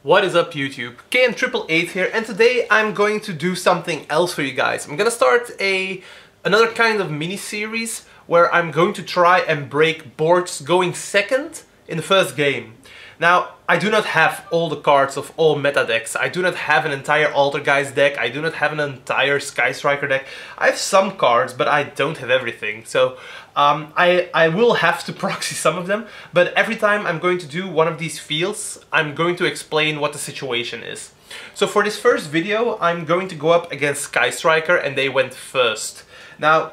What is up, YouTube? KN888 here, and today I'm going to do something else for you guys. I'm gonna start another kind of mini-series where I'm going to try and break boards going second in the first game. Now, I do not have all the cards of all meta decks. I do not have an entire Altergeist deck. I do not have an entire Sky Striker deck. I have some cards, but I don't have everything. So I will have to proxy some of them, but every time I'm going to do one of these fields, I'm going to explain what the situation is. So for this first video, I'm going to go up against Sky Striker, and they went first. Now,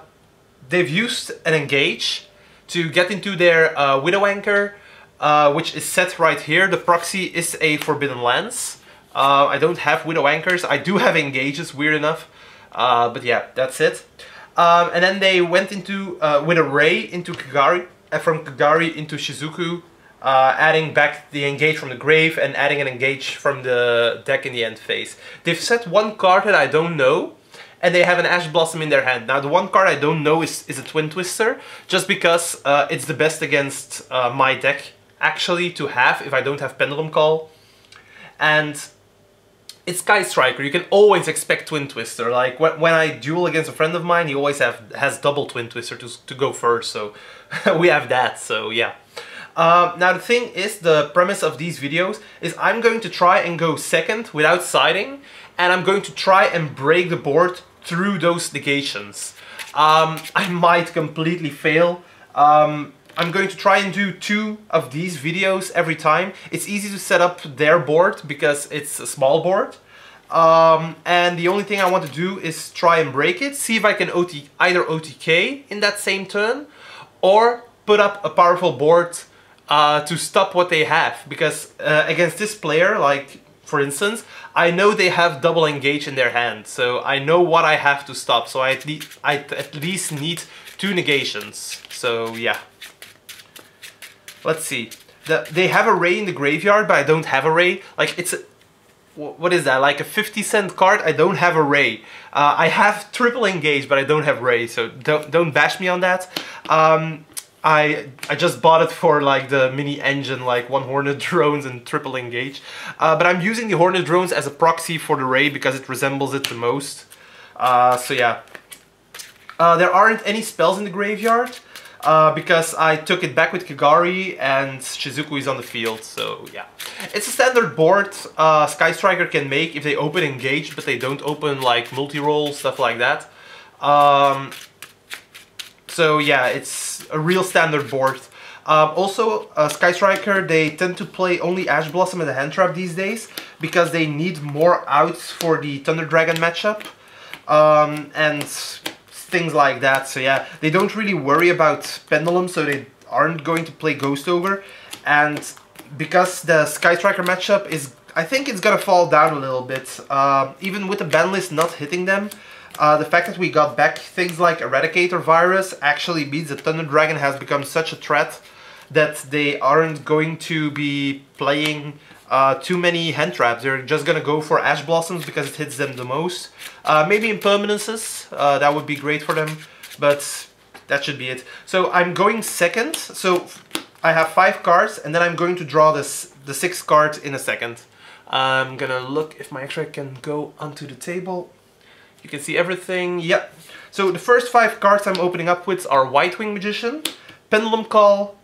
they've used an engage to get into their Widow Anchor, which is set right here. The proxy is a Forbidden Lance. I don't have Widow Anchors. I do have engages, weird enough. But yeah, that's it. And then they went into with a Ray into Kagari, from Kagari into Shizuku, adding back the engage from the grave and adding an engage from the deck in the end phase. They've set one card that I don't know, and they have an Ash Blossom in their hand. Now, the one card I don't know is a Twin Twister, just because it's the best against my deck, actually, to have if I don't have Pendulum Call. And it's Sky Striker. You can always expect Twin Twister. Like when I duel against a friend of mine, he always has double Twin Twister to go first. So we have that. So yeah. Now the thing is, the premise of these videos is I'm going to try and go second without siding, and I'm going to try and break the board through those negations. I might completely fail. I'm going to try and do 2 of these videos every time. It's easy to set up their board because it's a small board. And the only thing I want to do is try and break it, see if I can either OTK in that same turn, or put up a powerful board to stop what they have. Because against this player, like for instance, I know they have double engage in their hand, so I know what I have to stop. So I at least need 2 negations. So yeah. Let's see. They have a Ray in the graveyard, but I don't have a Ray. Like, it's a... What is that? Like a 50-cent card? I don't have a Ray. I have triple engage, but I don't have Ray, so don't bash me on that. I just bought it for like the mini engine, like 1 Hornet drones and triple engage. But I'm using the Hornet drones as a proxy for the Ray because it resembles it the most. So yeah. There aren't any spells in the graveyard. Because I took it back with Kagari and Shizuku is on the field, so yeah. It's a standard board Sky Striker can make if they open engage, but they don't open like multi-roll, stuff like that. So yeah, it's a real standard board. Also, Sky Striker, they tend to play only Ash Blossom and the Hand Trap these days, because they need more outs for the Thunder Dragon matchup. And things like that, so yeah, they don't really worry about Pendulum, so they aren't going to play Ghost Ogre. And because the Sky Striker matchup is, I think it's gonna fall down a little bit, even with the ban list not hitting them. The fact that we got back things like Eradicator Virus actually means that Thunder Dragon has become such a threat that they aren't going to be playing too many hand traps. They're just gonna go for Ash Blossoms because it hits them the most. Maybe Impermanences, that would be great for them, but that should be it. So I'm going second, so I have 5 cards, and then I'm going to draw the 6th card in a second. I'm gonna look if my X-ray can go onto the table. You can see everything, yep. So the first 5 cards I'm opening up with are White Wing Magician, Pendulum Call,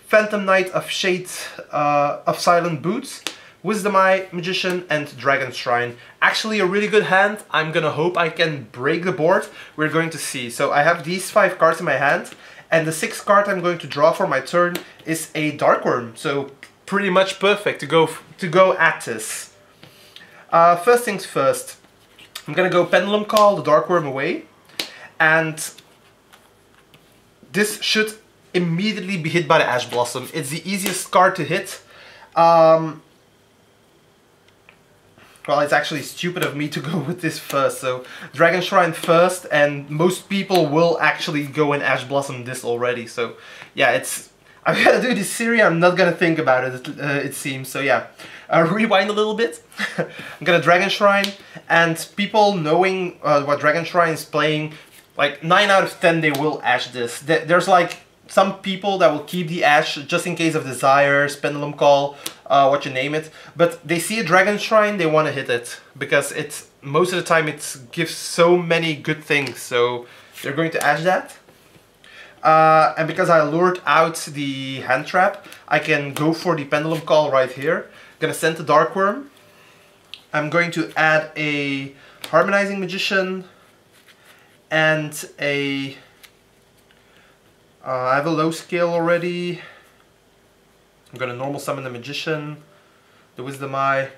Phantom Knight of Shade of Silent Boots, Wisdom Eye Magician, and Dragon Shrine. Actually a really good hand. I'm gonna hope I can break the board. We're going to see. So I have these 5 cards in my hand, and the 6th card I'm going to draw for my turn is a Dark Worm. So pretty much perfect to go at this. First things first, I'm gonna go Pendulum Call the Dark Worm away, and this should immediately be hit by the Ash Blossom. It's the easiest card to hit. Well, it's actually stupid of me to go with this first, so Dragon Shrine first, and most people will actually go and Ash Blossom this already, so yeah, I'm gonna do this series, I'm not gonna think about it, it seems, so yeah. Rewind a little bit. I'm gonna Dragon Shrine, and people knowing what Dragon Shrine is playing, like 9 out of 10 they will Ash this. There's like some people that will keep the Ash just in case of Desires, Pendulum Call, what you name it. But they see a Dragon Shrine, they want to hit it because it's most of the time it gives so many good things. So they're going to Ash that. And because I lured out the hand trap, I can go for the Pendulum Call right here. Gonna send the Dark Worm. I'm going to add a Harmonizing Magician and a... I have a low scale already. I'm gonna normal summon the Magician, the Wisdom Eye.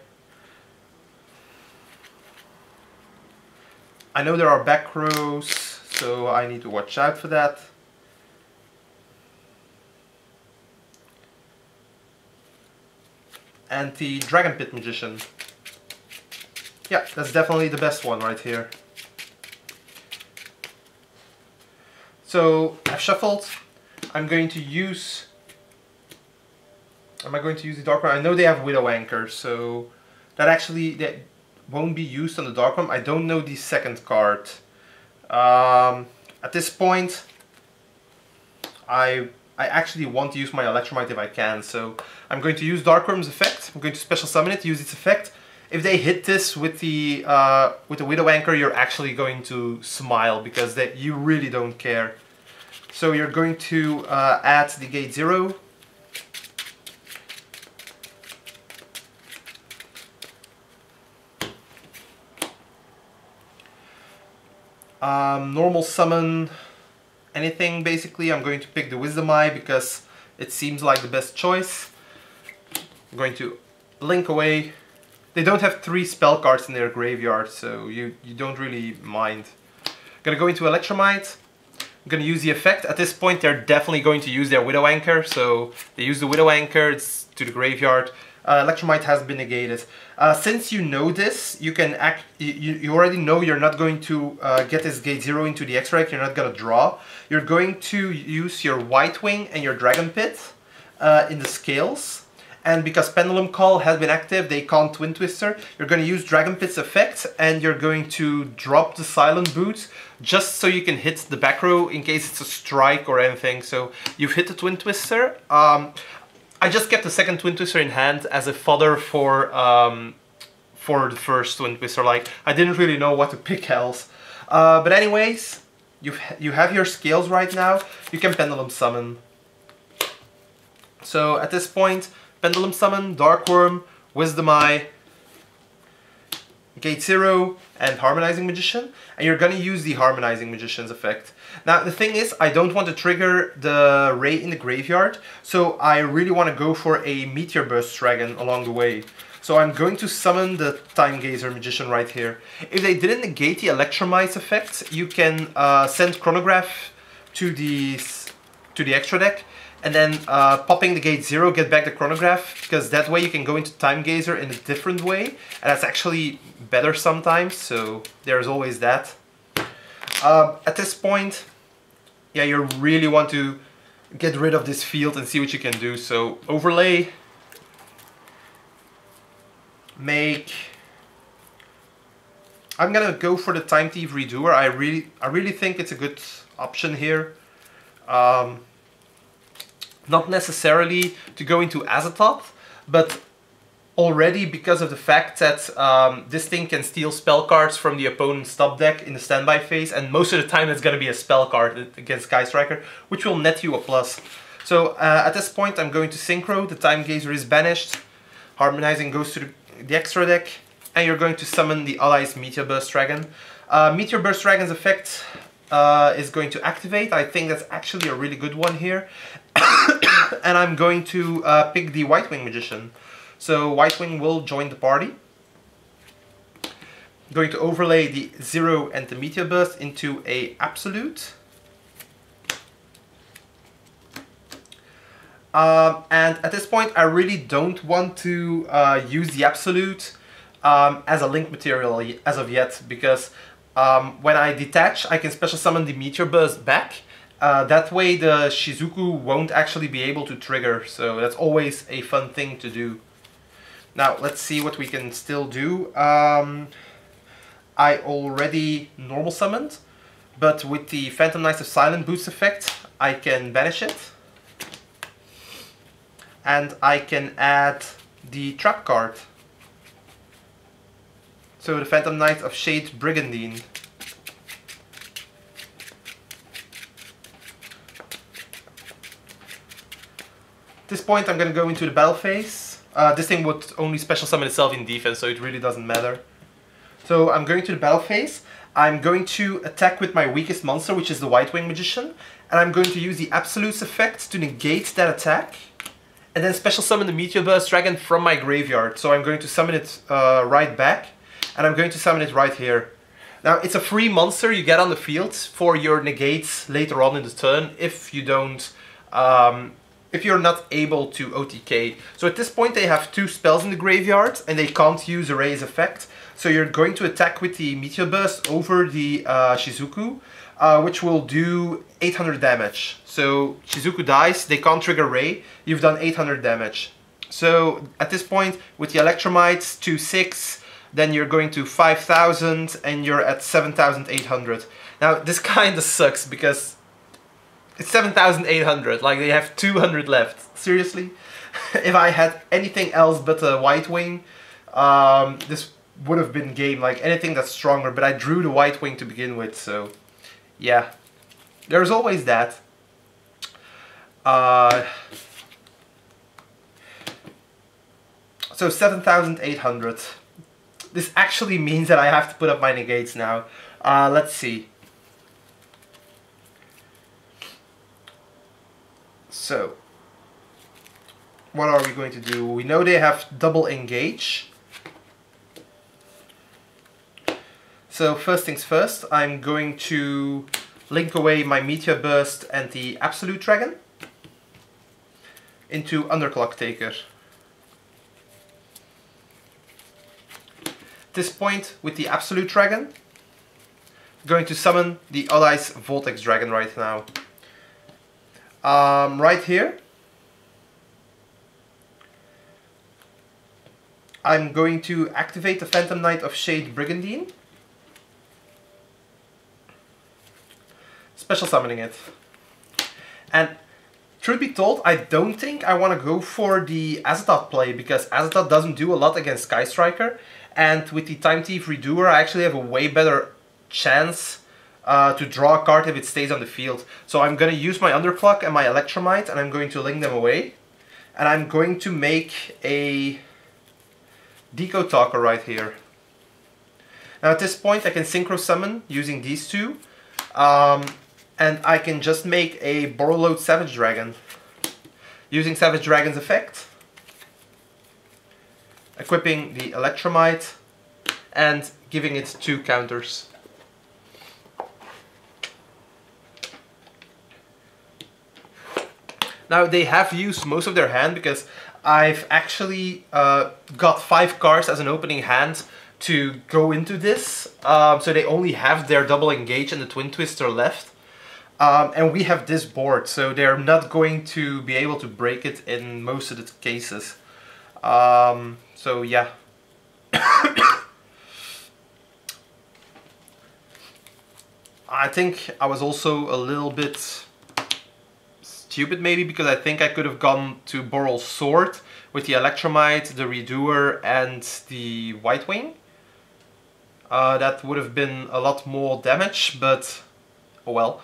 I know there are back rows, so I need to watch out for that. And the Dragon Pit Magician. Yeah, that's definitely the best one right here. So I've shuffled. I'm going to use... Am I going to use the Dark One? I know they have Widow Anchor, so that won't be used on the Dark One. I don't know the second card. At this point, I actually want to use my Electromite if I can, so I'm going to use Dark Worm's effect. I'm going to special summon it, use its effect. If they hit this with the Widow Anchor, you're actually going to smile because you really don't care. So you're going to add the gate 0. Normal summon anything basically. I'm going to pick the Wisdom Eye because it seems like the best choice. I'm going to blink away. They don't have 3 spell cards in their graveyard, so you don't really mind. I'm gonna go into Electromite. I'm gonna use the effect. At this point they're definitely going to use their Widow Anchor, so they use the Widow Anchor, it's to the graveyard. Electromite has been negated. Since you know this, you can you already know you're not going to get this gate 0 into the extra deck, you're not gonna draw. You're going to use your White Wing and your Dragon Pit in the scales. And because Pendulum Call has been active, they can't Twin Twister. You're going to use Dragon Pit's effect and you're going to drop the Silent Boot just so you can hit the back row in case it's a strike or anything. So you've hit the Twin Twister. I just kept the second Twin Twister in hand as a fodder for the first Twin Twister. Like, I didn't really know what to pick else. But anyways, you have your scales right now. You can Pendulum Summon. So at this point, Pendulum Summon, Dark Worm, Wisdom Eye, Gate 0, and Harmonizing Magician. And you're going to use the Harmonizing Magician's effect. Now the thing is, I don't want to trigger the Ray in the graveyard, so I really want to go for a Meteor Burst Dragon along the way. So I'm going to summon the Time Gazer Magician right here. If they didn't negate the Electromite effect, you can send Chronograph to the extra deck, and then popping the gate 0, get back the Chronograph, because that way you can go into Time Gazer in a different way, and that's actually better sometimes, so there's always that. At this point, yeah, you really want to get rid of this field and see what you can do. So overlay, I'm gonna go for the Time Thief Redoer. I really think it's a good option here. Not necessarily to go into Azathoth, but already because of the fact that this thing can steal spell cards from the opponent's top deck in the standby phase, and most of the time it's going to be a spell card against Sky Striker, which will net you a plus. So at this point I'm going to Synchro, the Time Gazer is banished, Harmonizing goes to the extra deck, and you're going to summon the Allies Meteor Burst Dragon. Meteor Burst Dragon's effect is going to activate. I think that's actually a really good one here. And I'm going to pick the White Wing Magician. So White Wing will join the party. I'm going to overlay the 0 and the Meteor Burst into a Absolute. And at this point I really don't want to use the Absolute as a link material as of yet, because when I detach I can special summon the Meteor Burst back. That way the Shizuku won't actually be able to trigger, so that's always a fun thing to do. Now let's see what we can still do. I already normal summoned, but with the Phantom Knights of Silent boost effect, I can banish it. And I can add the trap card. So the Phantom Knight of Shade Brigandine. At this point I'm going to go into the battle phase. This thing would only special summon itself in defense, so it really doesn't matter. So I'm going to the battle phase. I'm going to attack with my weakest monster, which is the White Wing Magician. And I'm going to use the Absolutes effect to negate that attack. And then special summon the Meteor Burst Dragon from my graveyard. So I'm going to summon it right back. And I'm going to summon it right here. Now it's a free monster you get on the field for your negates later on in the turn if you don't... if you're not able to OTK. So at this point they have 2 spells in the graveyard and they can't use Erase effect. So you're going to attack with the Meteor Burst over the Shizuku, which will do 800 damage. So Shizuku dies, they can't trigger Ray, you've done 800 damage. So at this point with the Electromites to 6, then you're going to 5,000 and you're at 7,800. Now this kinda sucks because it's 7,800, like they have 200 left. Seriously? If I had anything else but a White Wing, this would have been game, like anything that's stronger, but I drew the White Wing to begin with, so yeah. There's always that. So 7,800. This actually means that I have to put up my negates now. Let's see. So, what are we going to do? We know they have double engage. So first things first, I'm going to link away my Meteor Burst and the Absolute Dragon into Underclock Taker. At this point, with the Absolute Dragon, I'm going to summon the Odd Eyes Vortex Dragon right now. Right here, I'm going to activate the Phantom Knight of Shade Brigandine. Special summoning it. And truth be told, I don't think I want to go for the Azathoth play because Azathoth doesn't do a lot against Sky Striker, and with the Time Thief Redoer I actually have a way better chance to draw a card if it stays on the field. So I'm going to use my Underclock and my Electromite and I'm going to link them away. And I'm going to make a Deco Talker right here. Now at this point I can Synchro Summon using these two. And I can just make a Borreload Savage Dragon. Using Savage Dragon's effect. Equipping the Electromite and giving it 2 counters. Now they have used most of their hand because I've actually got 5 cards as an opening hand to go into this. So they only have their double engage and the Twin Twister left. And we have this board, so they're not going to be able to break it in most of the cases. So yeah. I think I was also a little bit stupid maybe because I think I could have gone to Boral Sword with the Electromite, the Redoer and the White Wing. That would have been a lot more damage, but oh well.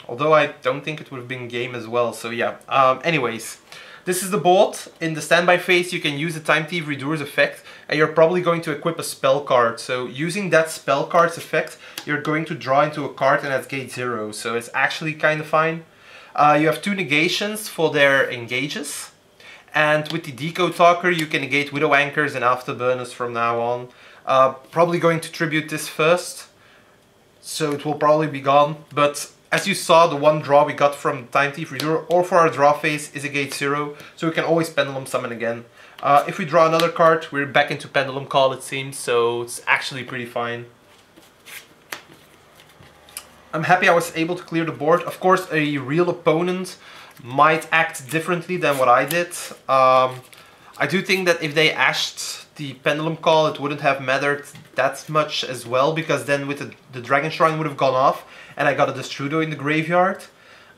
Although I don't think it would have been game as well, so yeah. Anyways, this is the board. In the standby phase you can use the Time Thief Redoer's effect and you're probably going to equip a spell card. So using that spell card's effect you're going to draw into a card and that's gate 0, so it's actually kind of fine. You have 2 negations for their engages. And with the Deco Talker you can negate Widow Anchors and Afterburners from now on. Probably going to tribute this first, so it will probably be gone. But as you saw, the 1 draw we got from Time Thief Redoer or for our draw phase is a gate 0, so we can always Pendulum Summon again. If we draw another card, we're back into Pendulum Call it seems, so it's actually pretty fine. I'm happy I was able to clear the board. Of course, a real opponent might act differently than what I did. I do think that if they ashed the Pendulum Call, it wouldn't have mattered that much as well, because then with the Dragon Shrine would have gone off, and I got a Destrudo in the graveyard.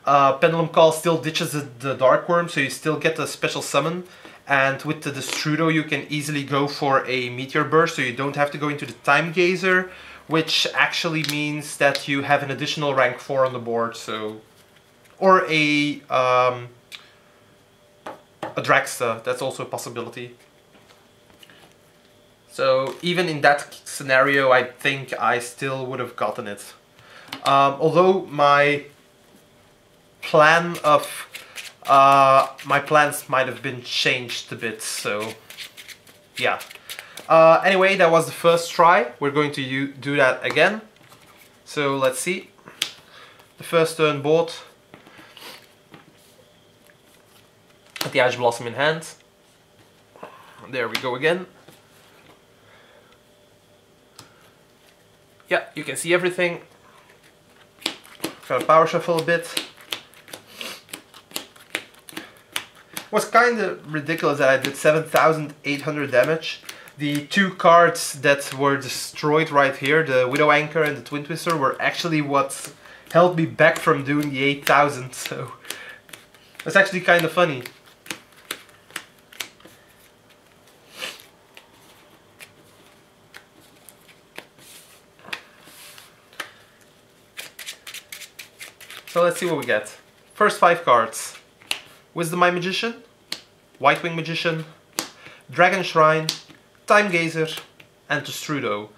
Pendulum Call still ditches the Dark Worm, so you still get the special summon. And with the Destrudo you can easily go for a Meteor Burst, so you don't have to go into the Time Gazer, which actually means that you have an additional rank 4 on the board, so... Or a Dragsta, that's also a possibility. So even in that scenario, I think I still would have gotten it. Although my plans might have been changed a bit, so yeah. Anyway, that was the first try. We're going to do that again. So let's see. The first turn board. With the Ash Blossom in hand. There we go again. Yeah, you can see everything. Gotta power shuffle a bit. It was kind of ridiculous that I did 7,800 damage. The two cards that were destroyed right here, the Widow Anchor and the Twin Twister, were actually what held me back from doing the 8,000, so that's actually kind of funny. So let's see what we get. First 5 cards. Wisdom Eye Magician, White Wing Magician, Dragon Shrine, Time Gazer, and Destrudo.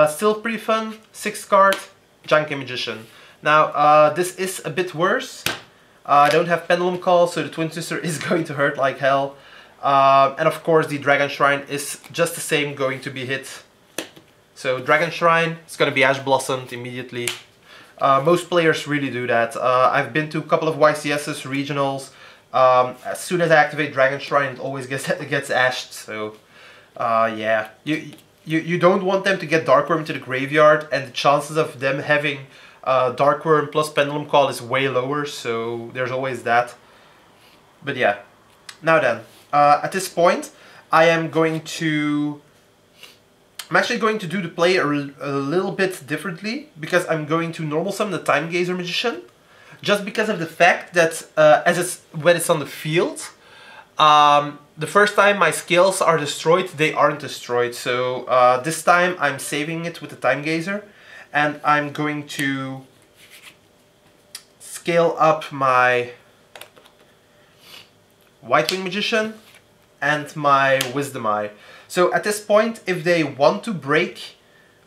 Still pretty fun. 6th card, Janky Magician. Now, this is a bit worse. I don't have Pendulum Call, so the Twin Twister is going to hurt like hell. And of course, the Dragon Shrine is just the same, going to be hit. So Dragon Shrine is going to be Ash Blossomed immediately. Most players really do that. I've been to a couple of YCS's regionals. As soon as I activate Dragon Shrine, it always gets ashed. So yeah, you don't want them to get Dark Worm to the graveyard, and the chances of them having Dark Worm plus Pendulum Call is way lower. So there's always that. But yeah, now then, at this point, I'm actually going to do the play a little bit differently, because I'm going to normal summon the Time Gazer Magician, just because of the fact that when it's on the field, the first time my scales are destroyed, they aren't destroyed. So this time I'm saving it with the Time Gazer, and I'm going to scale up my White Wing Magician and my Wisdom Eye. So at this point, if they want to break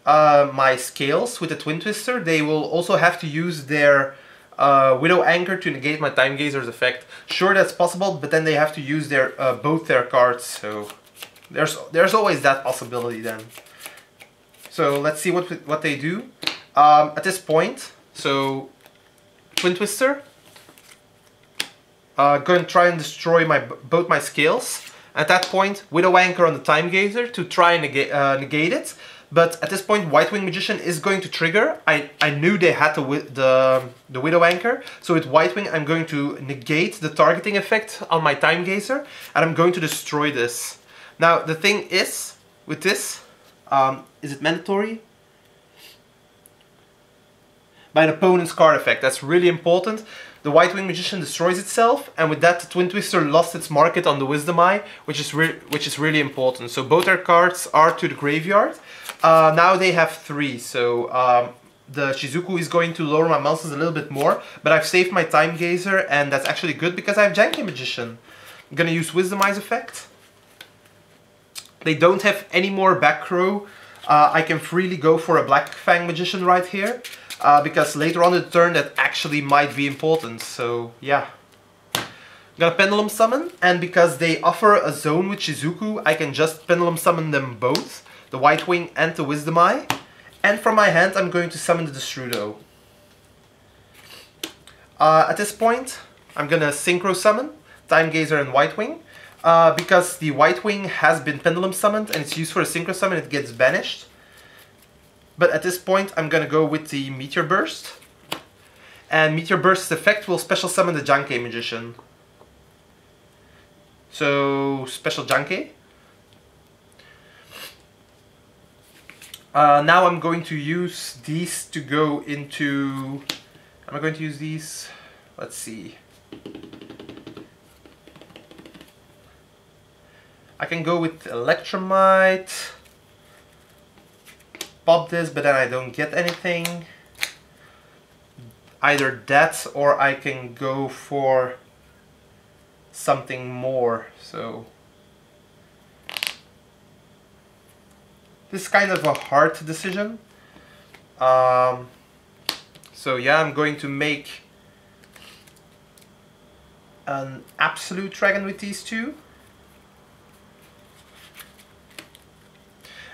my scales with the Twin Twister, they will also have to use their Widow Anchor to negate my Time Gazer's effect. Sure, that's possible, but then they have to use their both their cards. So there's always that possibility then. So let's see what they do at this point. So Twin Twister, going to try and destroy both my scales. At that point, Widow Anchor on the Time Gazer to try and negate it. But at this point, White Wing Magician is going to trigger. I knew they had the Widow Anchor. So with White Wing, I'm going to negate the targeting effect on my Time Gazer, and I'm going to destroy this. Now, the thing is, with this, is it mandatory? By an opponent's card effect. That's really important. The White Wing Magician destroys itself, and with that the Twin Twister lost its market on the Wisdom Eye, which is really important. So both their cards are to the graveyard. Now they have 3, so the Shizuku is going to lower my monsters a little bit more, but I've saved my Time Gazer, and that's actually good because I have Janky Magician. I'm gonna use Wisdom Eye's effect. They don't have any more back row. I can freely go for a Black Fang Magician right here. Because later on in the turn that actually might be important, so yeah. I'm gonna Pendulum Summon, and because they offer a zone with Shizuku, I can just Pendulum Summon them both, the White Wing and the Wisdom Eye. And from my hand I'm going to summon the Destrudo. At this point, I'm gonna Synchro Summon Time Gazer and White Wing. Because the White Wing has been Pendulum Summoned and it's used for a Synchro Summon, it gets banished. But at this point, I'm gonna go with the Meteor Burst. And Meteor Burst's effect will special summon the Janky Magician. So special Janke. Now I'm going to use these to go into... Am I going to use these? Let's see. I can go with Electromite. Pop this, but then I don't get anything. Either that, or I can go for something more. So this is kind of a hard decision. So yeah, I'm going to make an absolute dragon with these two.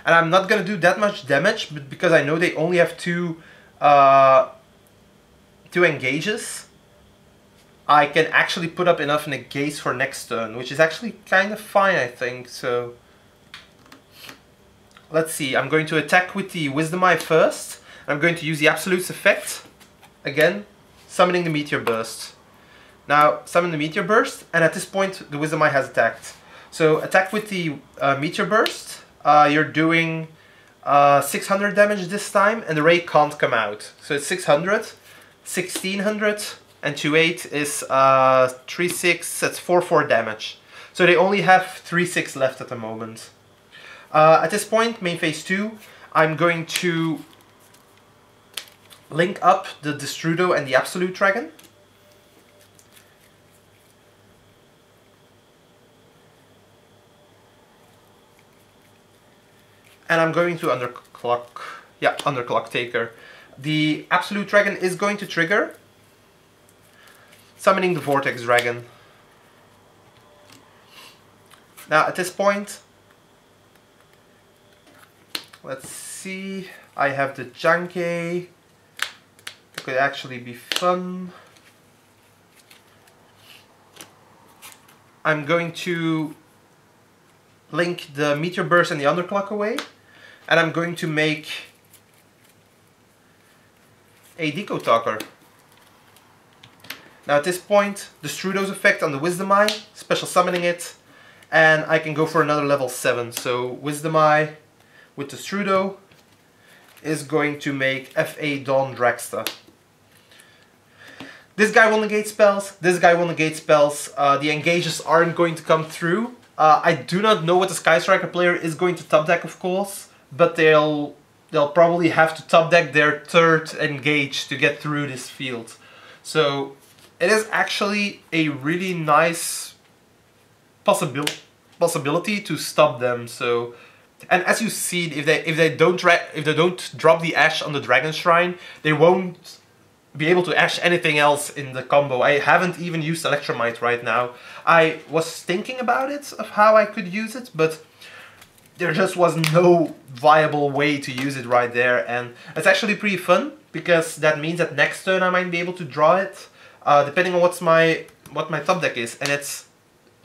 And I'm not gonna do that much damage, but because I know they only have two engages, I can actually put up enough negates for next turn, which is actually kind of fine, I think. So let's see. I'm going to attack with the Wisdom Eye first. I'm going to use the Absolute's effect again, summoning the Meteor Burst. Now summon the Meteor Burst, and at this point the Wisdom Eye has attacked. So attack with the Meteor Burst. You're doing 600 damage this time, and the ray can't come out. So it's 600, 1600, and 2/8 is 3/6, that's 4/4 damage. So they only have 3/6 left at the moment. At this point, main phase 2, I'm going to link up the Destrudo and the Absolute Dragon. And I'm going to Underclock Taker. The Absolute Dragon is going to trigger, summoning the Vortex Dragon. Now at this point, let's see, I have the Janke. It could actually be fun. I'm going to link the Meteor Burst and the Underclock away. And I'm going to make a Deco Talker. Now at this point, the Strudo's effect on the Wisdom Eye, special summoning it, and I can go for another level 7. So Wisdom Eye with the Strudo is going to make FA Dawn Dragsta. This guy will negate spells, this guy will negate spells, the engages aren't going to come through. I do not know what the Sky Striker player is going to top deck, of course, but they'll probably have to top deck their third engage to get through this field. So it is actually a really nice possibility to stop them. So, and as you see, if they don't drop the Ash on the Dragon Shrine, they won't be able to Ash anything else in the combo. I haven't even used Electromite right now. I was thinking about it, of how I could use it, but there just was no viable way to use it right there, and it's actually pretty fun, because that means that next turn I might be able to draw it, depending on what my top deck is, and it's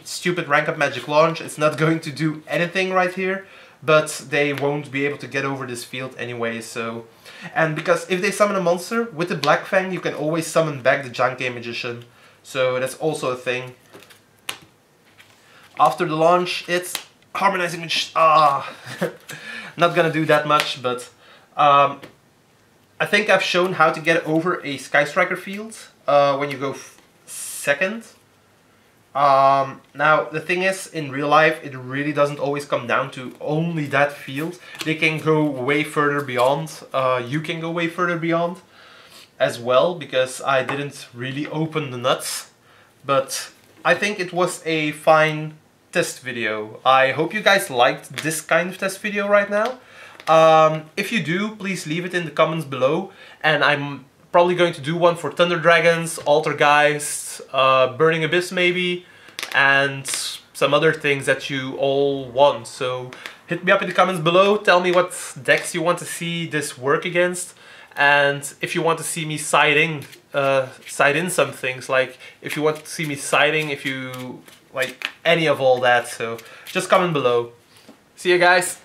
stupid rank up magic launch. It's not going to do anything right here, but they won't be able to get over this field anyway. So, and because if they summon a monster with the Black Fang, you can always summon back the Janke Magician, so that's also a thing. After the launch, it's Harmonizing Magician. Not gonna do that much, but I think I've shown how to get over a Sky Striker field when you go second. Now the thing is, in real life it really doesn't always come down to only that field. They can go way further beyond. You can go way further beyond as well, because I didn't really open the nuts. But I think it was a fine test video. I hope you guys liked this kind of test video right now. If you do, please leave it in the comments below, and I'm probably going to do one for Thunder Dragons, Altergeist, Burning Abyss maybe, and some other things that you all want. So hit me up in the comments below, tell me what decks you want to see this work against, and if you want to see me side in some things, like if you want to see me siding, if you like any of all that, so just comment below. See you guys!